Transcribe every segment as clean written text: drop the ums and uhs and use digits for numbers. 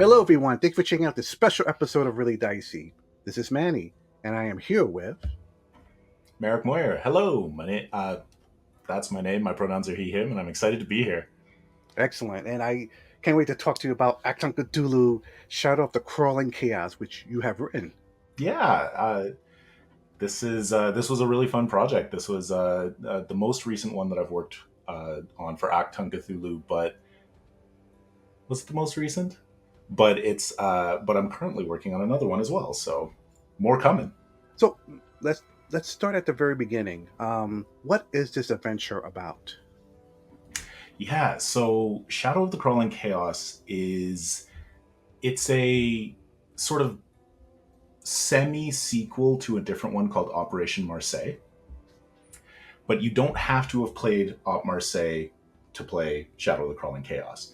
Hello, everyone. Thanks for checking out this special episode of Really Dicey. This is Manny, and I am here with. Meric Moir. Hello, that's my name. My pronouns are he/him, and I'm excited to be here. Excellent. And I can't wait to talk to you about Achtung Cthulhu, Shadow of the Crawling Chaos, which you have written. Yeah, this was a really fun project. This was the most recent one that I've worked on for Achtung Cthulhu, but was it the most recent? But I'm currently working on another one as well. So more coming. So let's start at the very beginning. What is this adventure about? Yeah. So Shadow of the Crawling Chaos it's a sort of semi sequel to a different one called Operation Marseille. But you don't have to have played Op Marseille to play Shadow of the Crawling Chaos.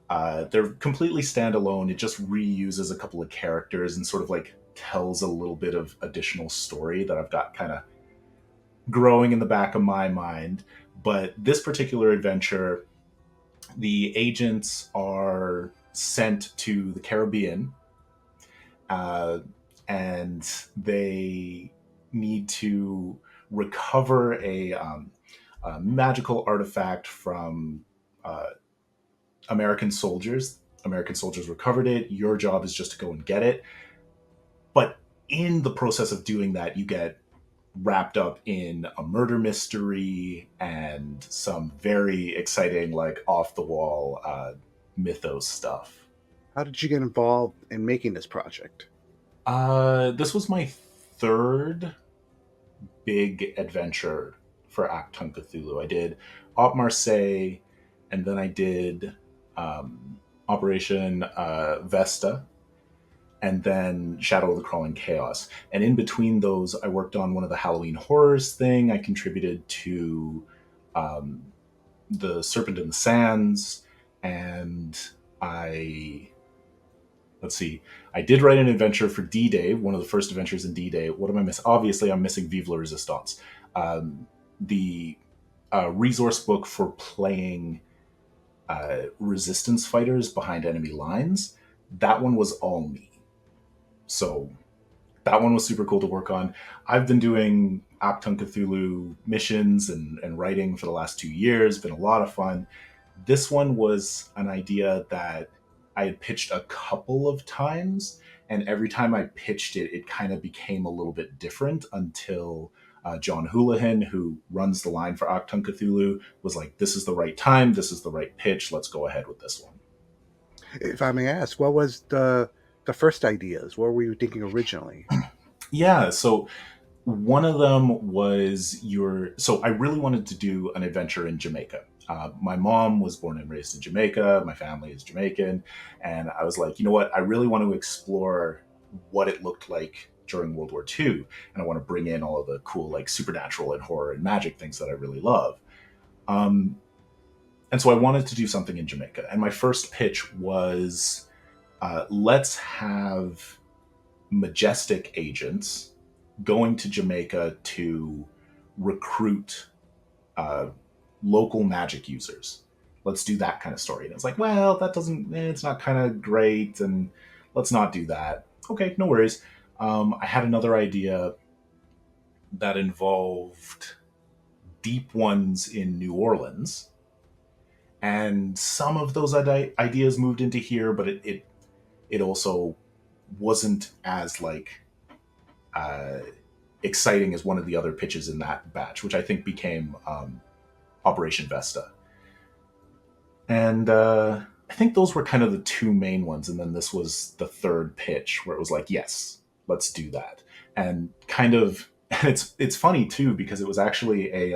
They're completely standalone. It just reuses a couple of characters and sort of like tells a little bit of additional story that I've got kind of growing in the back of my mind. But this particular adventure, the agents are sent to the Caribbean, uh, and they need to recover a magical artifact from uh, American soldiers. American soldiers recovered it. Your job is just to go and get it. But in the process of doing that, you get wrapped up in a murder mystery and some very exciting, like off the wall mythos stuff. How did you get involved in making this project? This was my third big adventure for Achtung Cthulhu. I did Op Marseille, and then I did Operation Vesta, and then Shadow of the Crawling Chaos. And in between those, I worked on one of the Halloween horrors thing. I contributed to um, the Serpent in the Sands, and I let's see. I did write an adventure for D-Day, one of the first adventures in D-Day. What am I missing? Obviously, I'm missing Vive la Resistance, the resource book for playing resistance fighters behind enemy lines. That one was all me. So that one was super cool to work on. I've been doing Achtung Cthulhu missions and writing for the last 2 years. Been a lot of fun. This one was an idea that I had pitched a couple of times, and every time I pitched it, it kind of became a little bit different until John Houlihan, who runs the line for Achtung Cthulhu, was like, "This is the right time. This is the right pitch. Let's go ahead with this one." If I may ask, what was the first ideas? What were you thinking originally? Yeah, so one of them was so I really wanted to do an adventure in Jamaica. My mom was born and raised in Jamaica. My family is Jamaican. And I was like, you know what? I really want to explore what it looked like during World War II. And I want to bring in all of the cool, like supernatural and horror and magic things that I really love. Um, and so I wanted to do something in Jamaica. And my first pitch was let's have majestic agents going to Jamaica to recruit uh, local magic users. Let's do that kind of story. And it's like, well, that doesn't, it's not kind of great, and let's not do that. Okay, no worries. I had another idea that involved deep ones in New Orleans, and some of those ideas moved into here, but it also wasn't as like uh, exciting as one of the other pitches in that batch, which I think became Operation Vesta. And I think those were kind of the two main ones. And then this was the third pitch where it was like, yes, let's do that. And kind of, and it's funny too, because it was actually a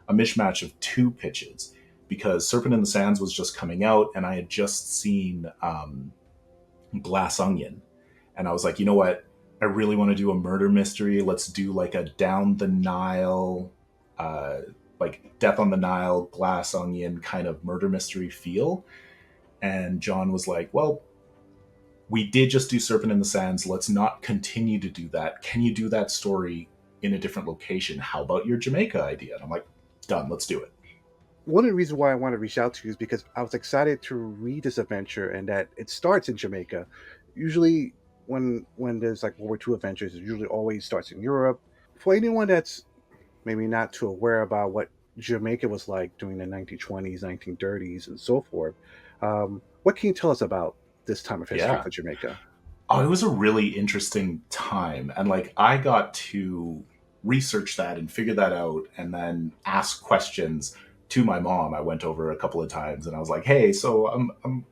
mishmash of two pitches, because Serpent in the Sands was just coming out and I had just seen Glass Onion. And I was like, you know what? I really want to do a murder mystery. Let's do like a down the Nile, uh, like Death on the Nile, Glass Onion kind of murder mystery feel. And John was like, well, we did just do Serpent in the Sands. Let's not continue to do that. Can you do that story in a different location? How about your Jamaica idea? And I'm like, done, let's do it. one of the reasons why I want to reach out to you is because I was excited to read this adventure and that it starts in Jamaica. Usually, when there's like World War II adventures, it usually always starts in Europe. For anyone that's maybe not too aware about what Jamaica was like during the 1920s, 1930s, and so forth, what can you tell us about this time of history Yeah. for Jamaica? Oh, it was a really interesting time. And like I got to research that and figure that out and then ask questions to my mom. I went over a couple of times and I was like, hey, so I'm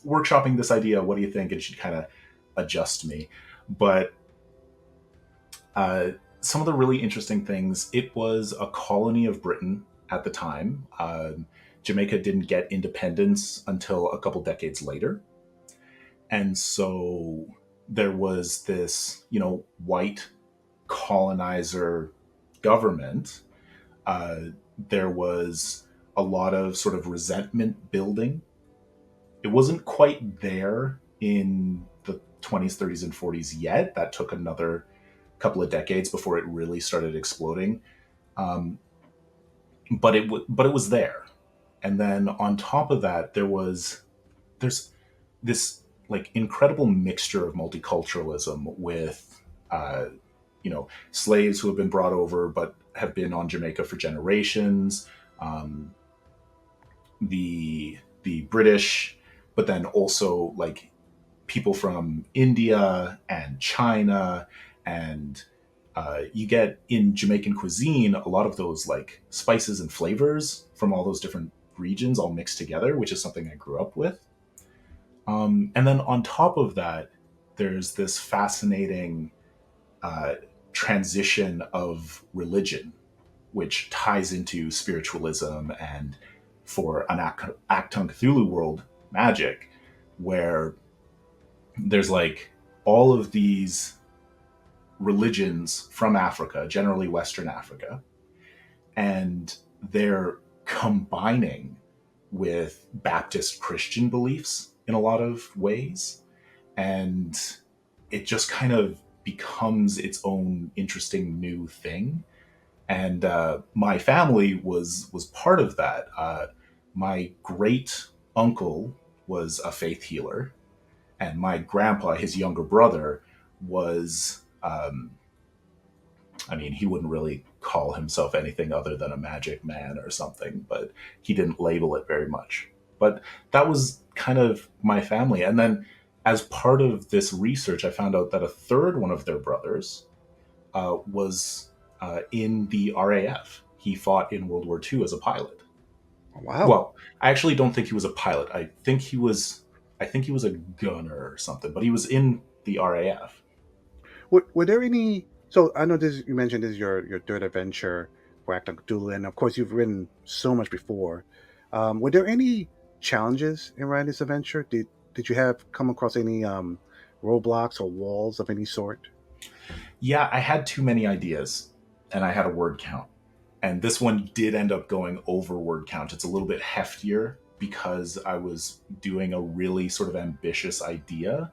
workshopping this idea. What do you think? And she'd kind of adjust me. But uh, some of the really interesting things, it was a colony of Britain at the time. Jamaica didn't get independence until a couple decades later. And so there was this, white colonizer government. Uh, there was a lot of sort of resentment building. It wasn't quite there in the 20s, 30s, and 40s yet. That took another couple of decades before it really started exploding. Um, but it was there. And then on top of that, there's this like incredible mixture of multiculturalism with slaves who have been brought over but have been on Jamaica for generations, um, the British, but then also like people from India and China, and you get in Jamaican cuisine a lot of those like spices and flavors from all those different regions all mixed together, which is something I grew up with. And then on top of that, there's this fascinating uh, transition of religion, which ties into spiritualism and for an Achtung Cthulhu world magic, where there's like all of these religions from Africa, generally Western Africa, and they're combining with Baptist Christian beliefs in a lot of ways. And it just kind of becomes its own interesting new thing. And my family was part of that. My great uncle was a faith healer, and my grandpa, his younger brother, was. I mean, he wouldn't really call himself anything other than a magic man or something, but he didn't label it very much. But that was kind of my family. And then, as part of this research, I found out that a third one of their brothers was in the RAF. He fought in World War II as a pilot. Wow. Well, I actually don't think he was a pilot. I think he was. I think he was a gunner or something, but he was in the RAF. Were there any? So I know this. You mentioned this is your third adventure for Achtung Cthulhu, and of course you've written so much before. Were there any challenges in writing this adventure? Did you have come across any roadblocks or walls of any sort? Yeah, I had too many ideas, and I had a word count. And this one did end up going over word count. It's a little bit heftier because I was doing a really sort of ambitious idea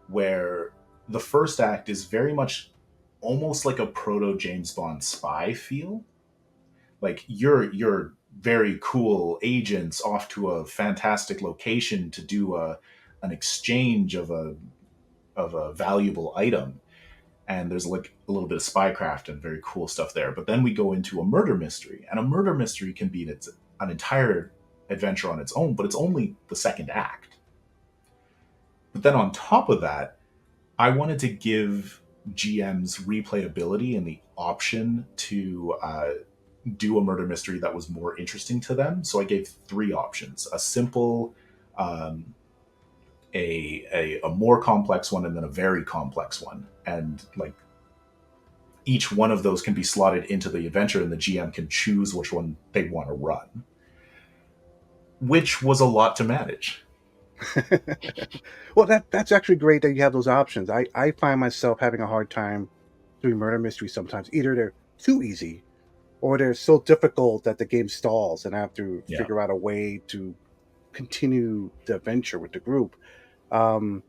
where the first act is very much almost like a proto James Bond spy feel. Like you're very cool agents off to a fantastic location to do an exchange of a valuable item, and there's like a little bit of spycraft and very cool stuff there. But then we go into a murder mystery, and a murder mystery can be an entire adventure on its own, but it's only the second act. But then on top of that, I wanted to give GMs replayability and the option to do a murder mystery that was more interesting to them. So I gave three options: a simple, um, a more complex one, and then a very complex one. And like each one of those can be slotted into the adventure, and the GM can choose which one they want to run, which was a lot to manage. Well, that's actually great that you have those options. I find myself having a hard time doing murder mysteries sometimes. Either they're too easy or they're so difficult that the game stalls and I have to Yeah. figure out a way to continue the adventure with the group. Um,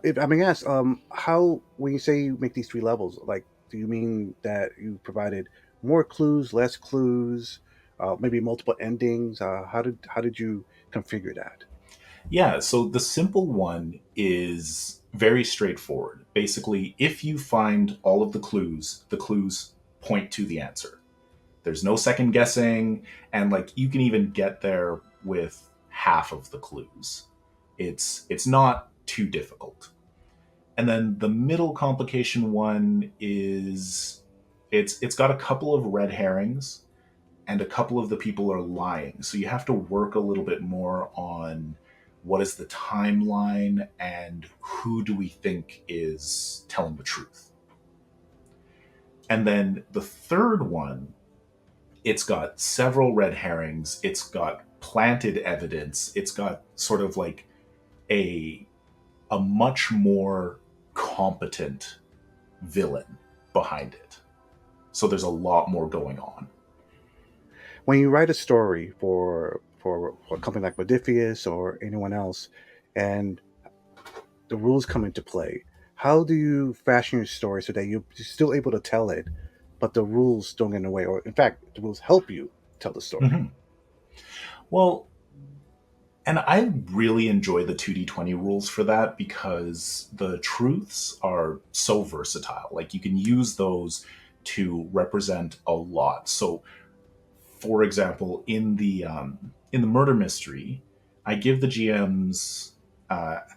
if I mean, ask, how when you say you make these three levels, like, do you mean that you provided more clues, less clues? maybe multiple endings? How did you configure that? Yeah, so the simple one is very straightforward. Basically, if you find all of the clues point to the answer. There's no second guessing, and like you can even get there with half of the clues. It's not too difficult. And then the middle complication one is it's got a couple of red herrings and a couple of the people are lying. So you have to work a little bit more on what is the timeline and who do we think is telling the truth. And then the third one, it's got several red herrings, it's got planted evidence, it's got sort of like a a much more competent villain behind it. So there's a lot more going on. When you write a story for a company like Modiphius or anyone else, and the rules come into play, how do you fashion your story so that you're still able to tell it, but the rules don't get in the way, or in fact, the rules help you tell the story? Mm-hmm. Well, and I really enjoy the 2D20 rules for that because the truths are so versatile. Like you can use those to represent a lot. So, for example, in the murder mystery, I give the GMs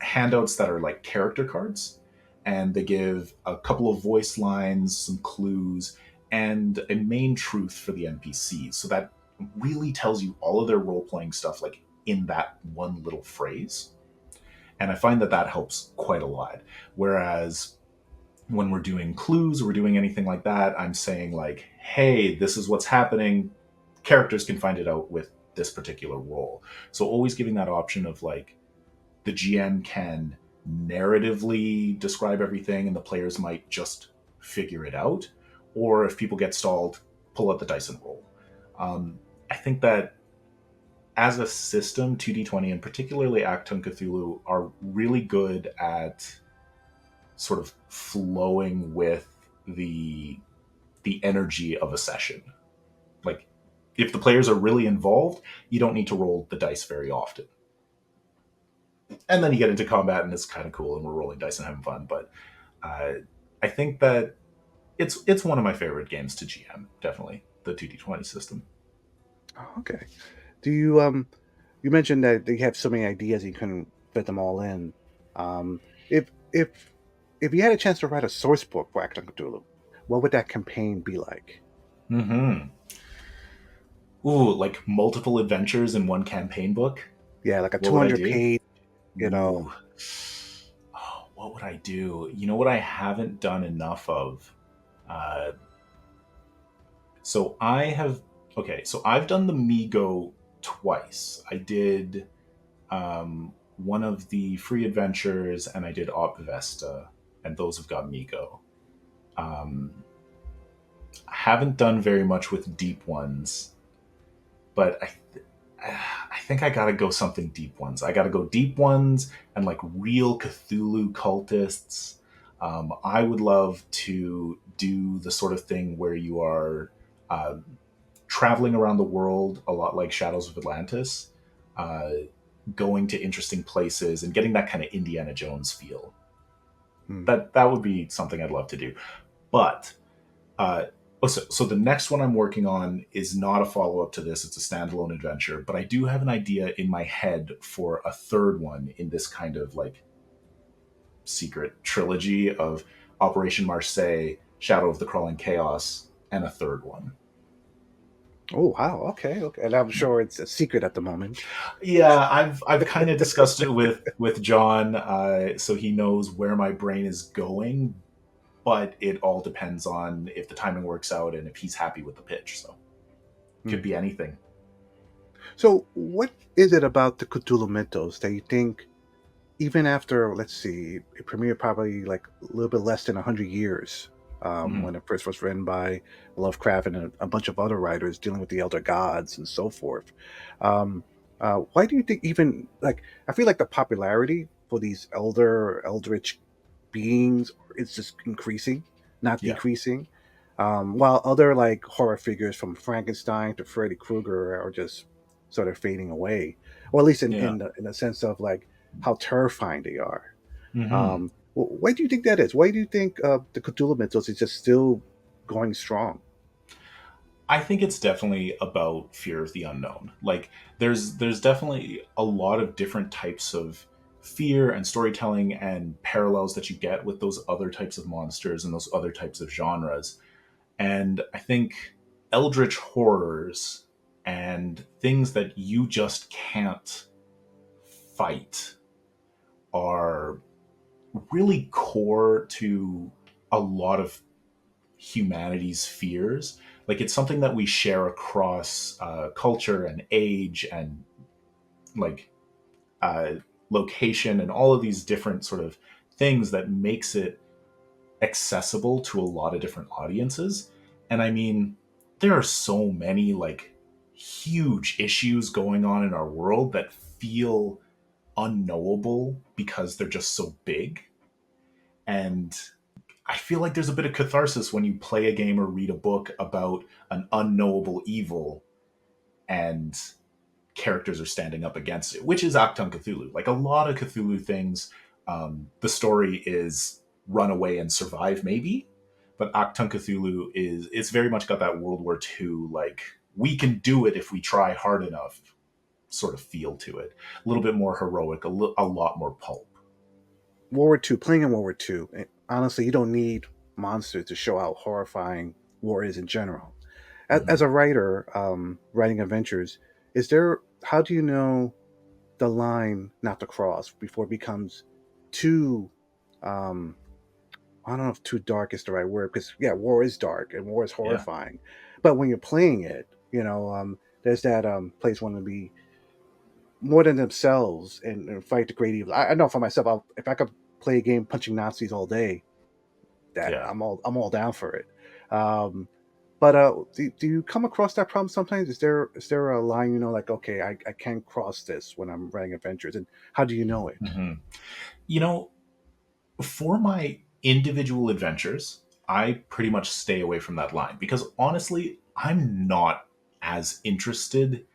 handouts that are like character cards, and they give a couple of voice lines, some clues, and a main truth for the NPCs. So that really tells you all of their role playing stuff, like in that one little phrase. And I find that that helps quite a lot. Whereas when we're doing clues or we're doing anything like that, I'm saying like, hey, this is what's happening. Characters can find it out with this particular role. So always giving that option of like the GM can narratively describe everything and the players might just figure it out. Or if people get stalled, pull out the dice and roll. I think that as a system, 2D20 and particularly Achtung Cthulhu are really good at sort of flowing with the the energy of a session. Like if the players are really involved, you don't need to roll the dice very often. And then you get into combat and it's kind of cool and we're rolling dice and having fun. But uh, I think that it's one of my favorite games to GM. Definitely the 2D20 system. Oh, okay. Do you mentioned that you have so many ideas you couldn't fit them all in. Um, if you had a chance to write a source book for Acton Cthulhu, what would that campaign be like? Mm-hmm. Ooh, like multiple adventures in one campaign book. Yeah, like a What would I 200 do? page, you know. Ooh. Oh, what would I do? You know what I haven't done enough of? Uh, so I have. Okay, so I've done the Migo twice. I did one of the free adventures and I did Op Vesta, and those have got Migo. Um, I haven't done very much with deep ones, but I think I gotta go something deep ones. I gotta go deep ones and like real Cthulhu cultists. I would love to do the sort of thing where you are uh, traveling around the world a lot like Shadows of Atlantis, uh, going to interesting places and getting that kind of Indiana Jones feel. Hmm. That would be something I'd love to do. But uh, so the next one I'm working on is not a follow up to this. It's a standalone adventure, but I do have an idea in my head for a third one in this kind of like secret trilogy of Operation Marseille, Shadow of the Crawling Chaos, and a third one. Oh wow, okay, okay. And I'm sure it's a secret at the moment. Yeah, I've kind of discussed it with John, so he knows where my brain is going, but it all depends on if the timing works out and if he's happy with the pitch. So Hmm. could be anything. So, what is it about the Cthulhu mythos that you think, even after, let's see, it premiered probably like a little bit less than 100 years, Mhm. when it first was written by Lovecraft and a bunch of other writers dealing with the elder gods and so forth. Um, why do you think even like I feel like the popularity for these eldritch beings is just increasing, not Yeah. decreasing? While other like horror figures from Frankenstein to Freddy Krueger are just sort of fading away, or at least Yeah. in the sense of like how terrifying they are. Hmm. Why do you think that is? Why do you think the Cthulhu mythos is just still going strong? I think it's definitely about fear of the unknown. Like there's definitely a lot of different types of fear and storytelling and parallels that you get with those other types of monsters and those other types of genres. And I think eldritch horrors and things that you just can't fight are really core to a lot of humanity's fears. Like it's something that we share across culture and age and like uh, location and all of these different sort of things that makes it accessible to a lot of different audiences. And I mean, there are so many like huge issues going on in our world that feel unknowable because they're just so big. And I feel like there's a bit of catharsis when you play a game or read a book about an unknowable evil and characters are standing up against it, which is Achtung Cthulhu. Like a lot of Cthulhu things, the story is run away and survive, maybe, but Achtung Cthulhu is it's very much got that World War II like we can do it if we try hard enough sort of feel to it. A little bit more heroic, a lot more pulp. World War II, playing in World War II, honestly, you don't need monsters to show how horrifying war is in general. As Mm-hmm. a writer, writing adventures, is there? How do you know the line not to cross before it becomes too? Um, I don't know if too dark is the right word because yeah, war is dark and war is Yeah. horrifying. But when you're playing it, there's that place want to be more than themselves and fight the great evil. I know for myself, if I could play a game punching Nazis all day, that Yeah. I'm all down for it. Um, but do you come across that problem sometimes? Is there a line like okay, I can't cross this when I'm writing adventures, and how do you know it? Mm-hmm. You know, for my individual adventures, I pretty much stay away from that line because honestly, I'm not as interested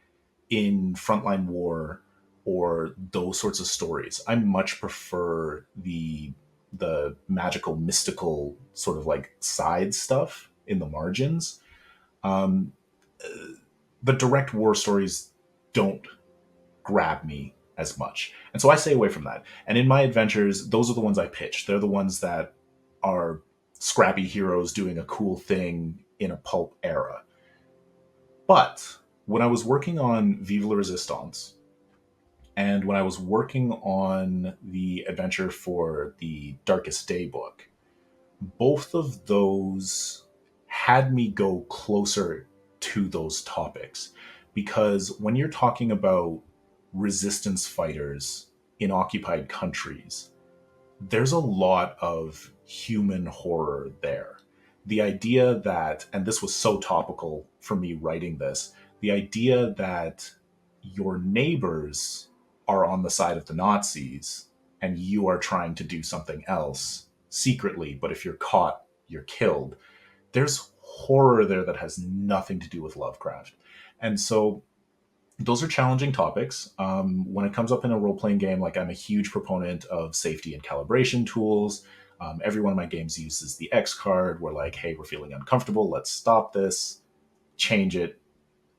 in frontline war or those sorts of stories. I much prefer the magical, mystical sort of like side stuff in the margins. Um, the direct war stories don't grab me as much. And so I stay away from that. And in my adventures, those are the ones I pitch. They're the ones that are scrappy heroes doing a cool thing in a pulp era. But when I was working on Vive la Resistance and when I was working on the adventure for the Darkest Day book, both of those had me go closer to those topics. Because when you're talking about resistance fighters in occupied countries, there's a lot of human horror there. The idea that, and this was so topical for me writing this, the idea that your neighbors are on the side of the Nazis and you are trying to do something else secretly, but if you're caught, you're killed. There's horror there that has nothing to do with Lovecraft. And so those are challenging topics. When it comes up in a role playing game, like I'm a huge proponent of safety and calibration tools. Every one of my games uses the X card. We're like, hey, we're feeling uncomfortable. Let's stop this, change it,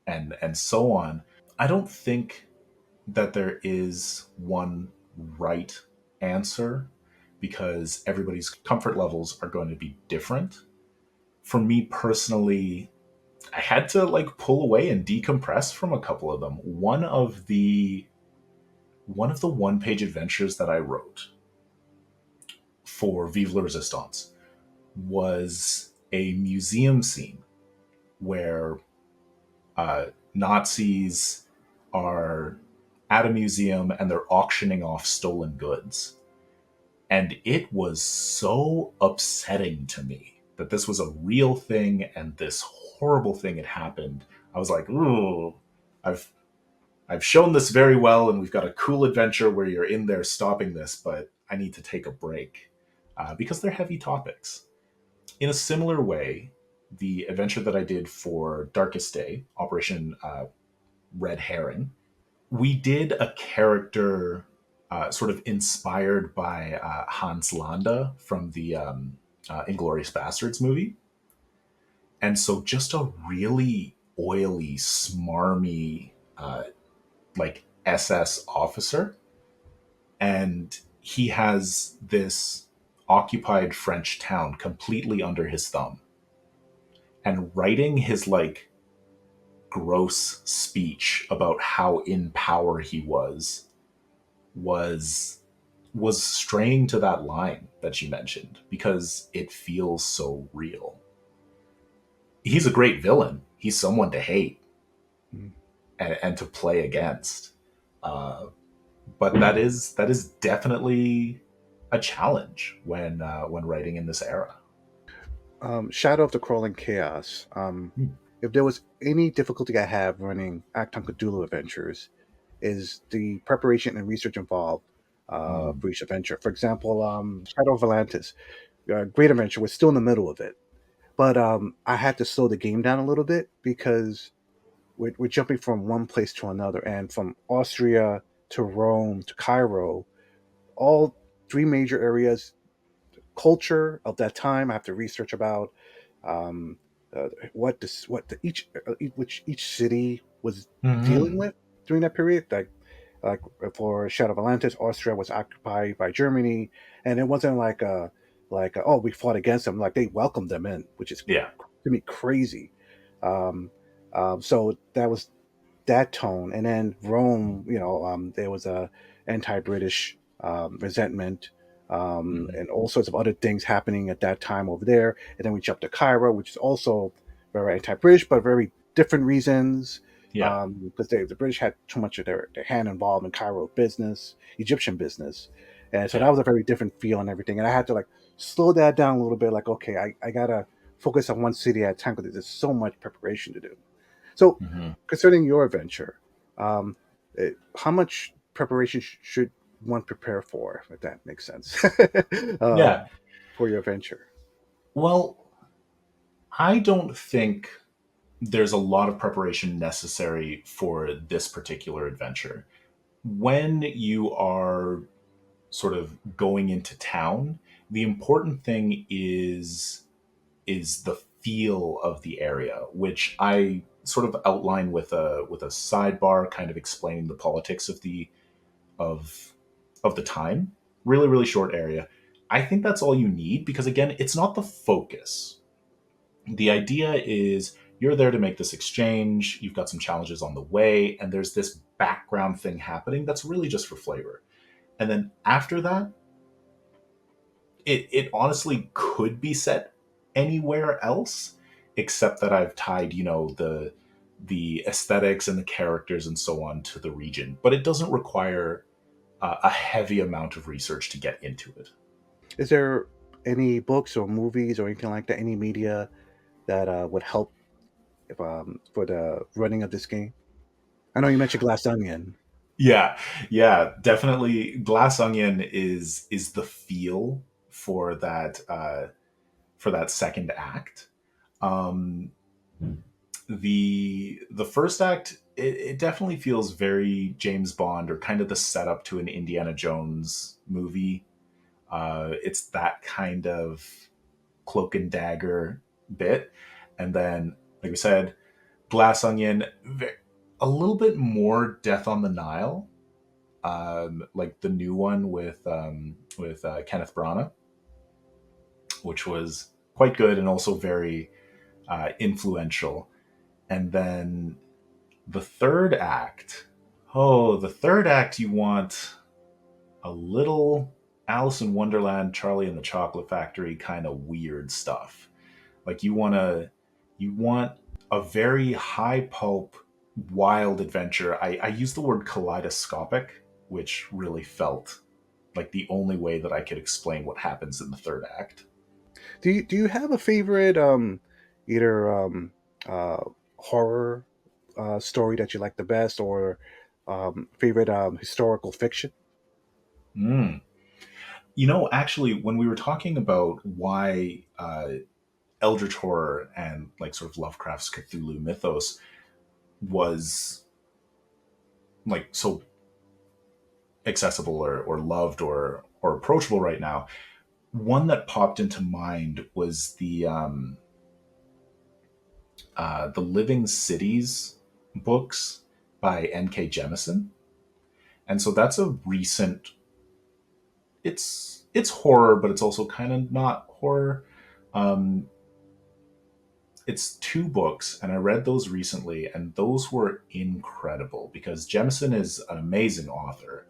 and so on. I don't think that there is one right answer because everybody's comfort levels are going to be different. For me personally, I had to like pull away and decompress from a couple of them. One of the one-page adventures that I wrote for Vive la Resistance was a museum scene where Nazis are at a museum and they're auctioning off stolen goods. And it was so upsetting to me that this was a real thing and this horrible thing had happened. I was like, ooh, I've I've shown this very well, and we've got a cool adventure where you're in there stopping this, but I need to take a break because they're heavy topics. In a similar way, the adventure that I did for Darkest Day, Operation Red Herring, we did a character sort of inspired by Hans Landa from the Inglorious Bastards movie. And so just a really oily, smarmy, like SS officer. And he has this occupied French town completely under his thumb. And writing his like gross speech about how in power he was was straying to that line that you mentioned because it feels so real. He's a great villain. He's someone to hate Mm. and to play against. Uh, but that is definitely a challenge when writing in this era. Shadow of the Crawling Chaos. Hmm. If there was any difficulty I have running Achtung Cthulhu adventures, is the preparation and research involved Mm. for each adventure. For example, Shadow of Atlantis, great adventure. We're still in the middle of it, but I had to slow the game down a little bit because we're jumping from one place to another, and from Austria to Rome to Cairo, all three major areas culture of that time. I have to research about um, which each city was dealing Hmm. with during that period. Like for Shadow of Atlantis, Austria was occupied by Germany, and it wasn't oh, we fought against them. Like they welcomed them in, which is Yeah. to me crazy. Um, so that was that tone, and then Rome, there was a anti-British resentment, Hmm. and all sorts of other things happening at that time over there. And then we jump to Cairo, which is also very anti-British, but very different reasons. Yeah. Because the British had too much of their hand involved in Cairo business, Egyptian business, and so Yeah. that was a very different feel and everything. And I had to like slow that down a little bit. Like, okay, I gotta focus on one city at a time because there's so much preparation to do. So, Hmm. concerning your adventure, how much preparation should one prepare for, if that makes sense, Yeah. for your adventure? Well, I don't think there's a lot of preparation necessary for this particular adventure. When you are sort of going into town, the important thing is the feel of the area, which I sort of outline with a sidebar, kind of explaining the politics of of the time. Really, really short area. I think that's all you need because again, it's not the focus. The idea is you're there to make this exchange. You've got some challenges on the way, and there's this background thing happening that's really just for flavor. And then after that, it honestly could be set anywhere else, except that I've tied, the aesthetics and the characters and so on to the region. But it doesn't require a heavy amount of research to get into it. Is there any books or movies or anything like that, any media that would help for the running of this game? I know you mentioned Glass Onion. Yeah, yeah, definitely. Glass Onion is the feel for that second act. Um, the first act it definitely feels very James Bond or kind of the setup to an Indiana Jones movie. It's that kind of cloak and dagger bit, and then like we said, Glass Onion, a little bit more Death on the Nile, like the new one with Kenneth Branagh, which was quite good and also very influential. And then the third act, oh, the third act, you want a little Alice in Wonderland, Charlie and the Chocolate Factory kind of weird stuff. Like you want a very high pulp, wild adventure. I use the word kaleidoscopic, which really felt like the only way that I could explain what happens in the third act. Do you have a favorite either uh, horror story that you like the best, or favorite historical fiction? Mm. Actually, when we were talking about why eldritch horror and like sort of Lovecraft's Cthulhu mythos was like so accessible or loved or approachable right now. One that popped into mind was the Living Cities books by N.K. Jemisin, and so that's a recent. It's horror, but it's also kind of not horror. Um, it's two books, and I read those recently, and those were incredible because Jemison is an amazing author,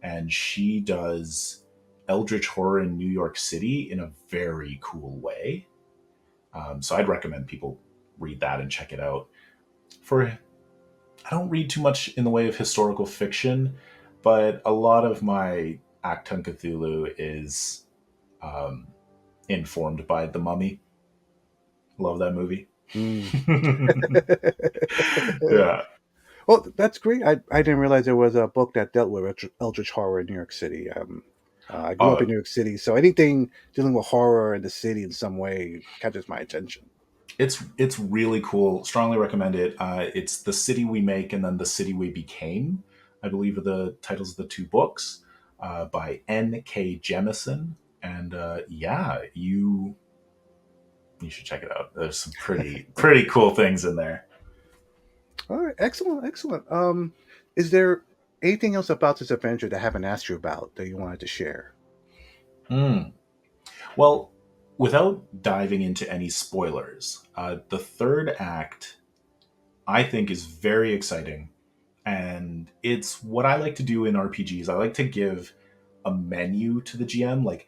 and she does eldritch horror in New York City in a very cool way. So I'd recommend people read that and check it out. For I don't read too much in the way of historical fiction, but a lot of my Achtung Cthulhu is um, informed by The Mummy. Love that movie. Mm. Yeah. Well, that's great. I didn't realize there was a book that dealt with eldritch horror in New York City. I grew up in Oh, New York City, so anything dealing with horror in the city in some way catches my attention. it's really cool. Strongly recommend it. It's The City We Make and then The City We Became, I believe are the titles of the two books, by N.K. Jemisin. And yeah, you should check it out. There's some pretty cool things in there. All right, excellent, excellent. Is there anything else about this adventure that I haven't asked you about that you wanted to share? Mm. Well, without diving into any spoilers, the third act I think is very exciting, and it's what I like to do in RPGs. I like to give a menu to the GM. Like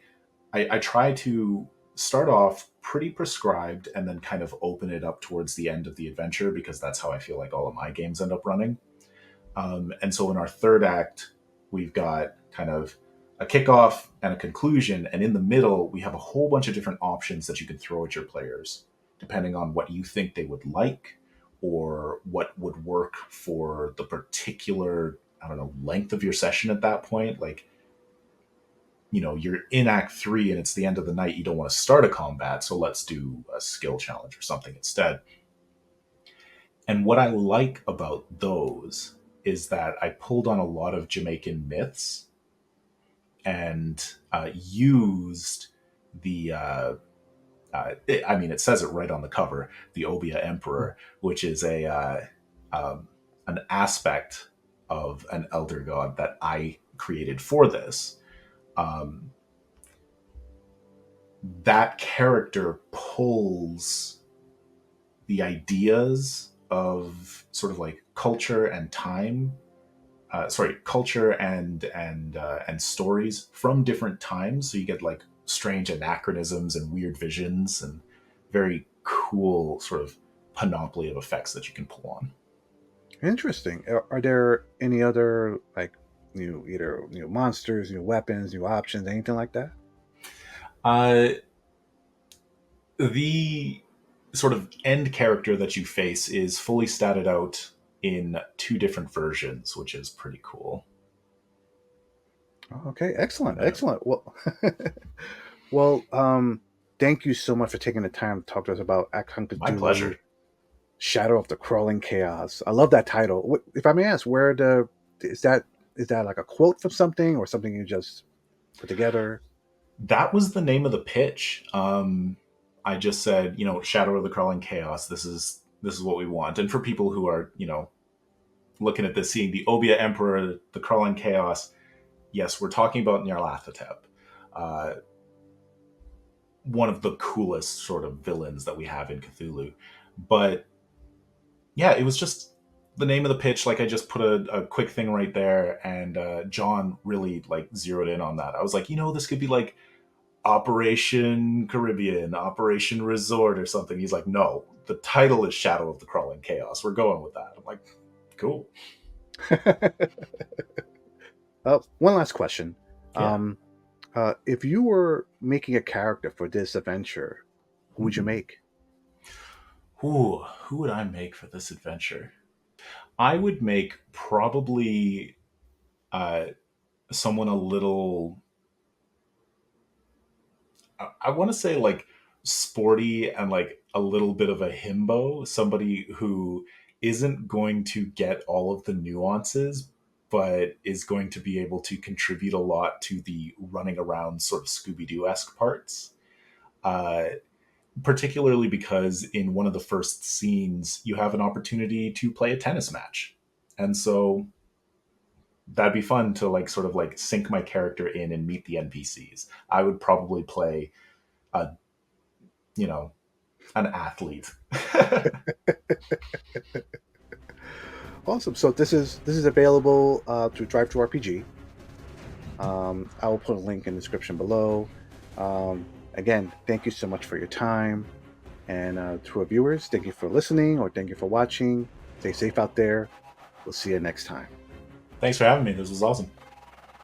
I try to start off pretty prescribed and then kind of open it up towards the end of the adventure because that's how I feel like all of my games end up running. And so in our third act, we've got kind of a kickoff and a conclusion. And in the middle, we have a whole bunch of different options that you can throw at your players, depending on what you think they would like or what would work for the particular, I don't know, length of your session at that point. Like, you're in Act 3 and it's the end of the night. You don't want to start a combat. So let's do a skill challenge or something instead. And what I like about those is that I pulled on a lot of Jamaican myths and used the, I mean, it says it right on the cover, the Obia Emperor, which is an aspect of an elder god that I created for this. Um, that character pulls the ideas of sort of like culture and time culture and stories from different times. So you get like strange anachronisms and weird visions and very cool sort of panoply of effects that you can pull on. Interesting. Are there any other like new either new monsters, new weapons, new options, anything like that? Uh, the sort of end character that you face is fully statted out in two different versions, which is pretty cool. Okay, excellent, Yeah. excellent. Well, well, thank you so much for taking the time to talk to us about Achtung My Cthulhu, pleasure. Shadow of the Crawling Chaos. I love that title. If I may ask, where the is that is that like a quote from something or something you just put together? That was the name of the pitch. I just said, Shadow of the Crawling Chaos. This is what we want. And for people who are, looking at this, seeing the Obia Emperor, the Crawling Chaos, yes, we're talking about Nyarlathotep, uh, one of the coolest sort of villains that we have in Cthulhu. But yeah, it was just the name of the pitch. Like I just put a quick thing right there, and John really like zeroed in on that. I was like, this could be like Operation Caribbean, Operation Resort, or something. He's like, no, the title is Shadow of the Crawling Chaos. We're going with that. I'm like, cool. One last question. Yeah. Um, if you were making a character for this adventure, who would you Hmm. make? Who would I make for this adventure? I would make probably uh, someone a little. I want to say like sporty and like a little bit of a himbo, somebody who isn't going to get all of the nuances, but is going to be able to contribute a lot to the running around sort of Scooby Doo esque parts. Uh, Particularly because in one of the first scenes, you have an opportunity to play a tennis match. And so that'd be fun to like sort of like sink my character in and meet the NPCs. I would probably play a, you know, an athlete. Awesome. So this is available through Drive to RPG. I will put a link in the description below. Again, thank you so much for your time. And to our viewers, thank you for listening or thank you for watching. Stay safe out there. We'll see you next time. Thanks for having me. This was awesome.